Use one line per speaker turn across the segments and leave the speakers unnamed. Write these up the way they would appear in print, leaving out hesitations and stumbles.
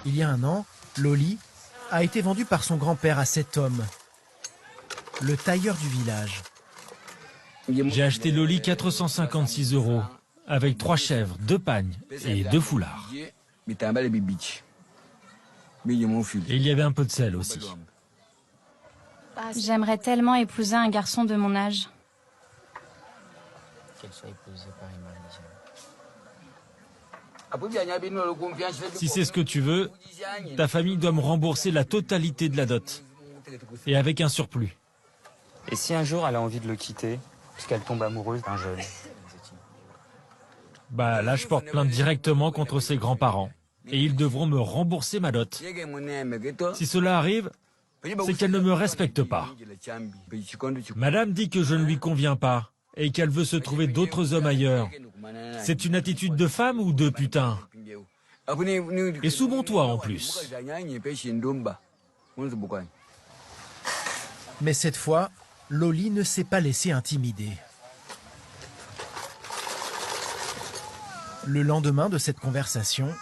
Il y a un an, Loli a été vendue par son grand-père à cet homme, le tailleur du village.
J'ai acheté Loli 456 €, avec 3 chèvres, 2 pagnes et 2 foulards. Et il y avait un peu de sel aussi.
J'aimerais tellement épouser un garçon de mon âge.
Si c'est ce que tu veux, ta famille doit me rembourser la totalité de la dot. Et avec un surplus.
Et si un jour elle a envie de le quitter, parce qu'elle tombe amoureuse d'un jeune?
Bah là, je porte plainte directement contre ses grands-parents. Et ils devront me rembourser ma dot. Si cela arrive, c'est qu'elle ne me respecte pas. Madame dit que je ne lui conviens pas et qu'elle veut se trouver d'autres hommes ailleurs. C'est une attitude de femme ou de putain? Et sous mon toit en plus.
Mais cette fois, Loli ne s'est pas laissée intimider. Le lendemain de cette conversation,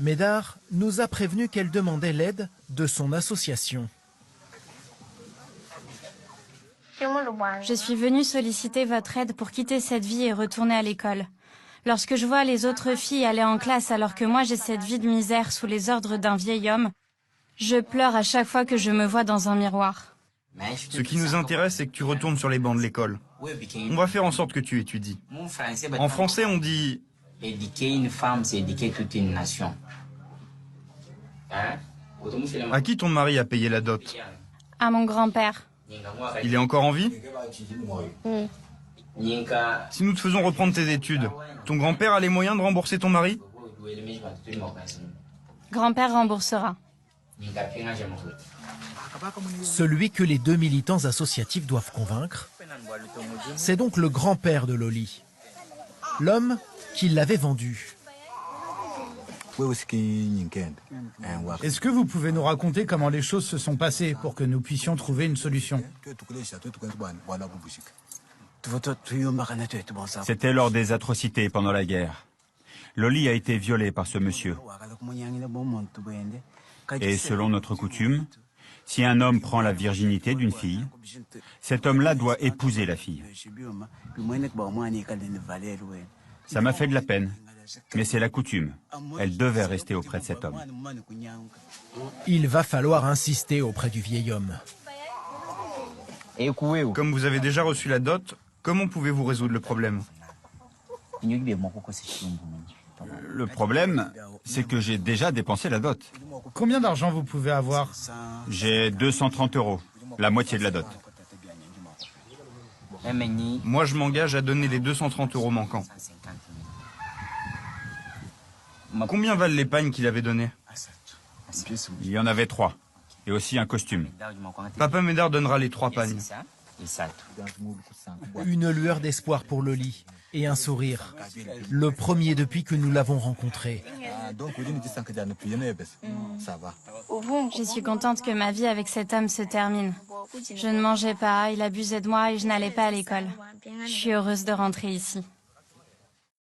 Médard nous a prévenu qu'elle demandait l'aide de son association.
Je suis venue solliciter votre aide pour quitter cette vie et retourner à l'école. Lorsque je vois les autres filles aller en classe alors que moi j'ai cette vie de misère sous les ordres d'un vieil homme, je pleure à chaque fois que je me vois dans un miroir.
Ce qui nous intéresse, c'est que tu retournes sur les bancs de l'école. On va faire en sorte que tu étudies. En français, on dit...
Éduquer une femme, c'est éduquer toute une nation.
À qui ton mari a payé la dot?
À mon grand-père.
Il est encore en vie? Si nous te faisons reprendre tes études, ton grand-père a les moyens de rembourser ton mari?
Grand-père remboursera.
Celui que les deux militants associatifs doivent convaincre, c'est donc le grand-père de Loli, l'homme qui l'avait vendu.
Est-ce que vous pouvez nous raconter comment les choses se sont passées pour que nous puissions trouver une solution?
C'était lors des atrocités pendant la guerre. Loli a été violée par ce monsieur. Et selon notre coutume, si un homme prend la virginité d'une fille, cet homme-là doit épouser la fille. Ça m'a fait de la peine, mais c'est la coutume. Elle devait rester auprès de cet homme.
Il va falloir insister auprès du vieil homme.
Comme vous avez déjà reçu la dot, comment pouvez-vous résoudre le problème?
Le problème, c'est que j'ai déjà dépensé la dot.
Combien d'argent vous pouvez avoir?
J'ai 230 €, la moitié de la dot.
Moi, je m'engage à donner les 230 € manquants. Combien valent les pagnes qu'il avait données?
Il y en avait 3, et aussi un costume.
Papa Médard donnera les 3 pagnes.
Une lueur d'espoir pour Loli et un sourire. Le premier depuis que nous l'avons rencontré.
Je suis contente que ma vie avec cet homme se termine. Je ne mangeais pas, il abusait de moi et je n'allais pas à l'école. Je suis heureuse de rentrer ici.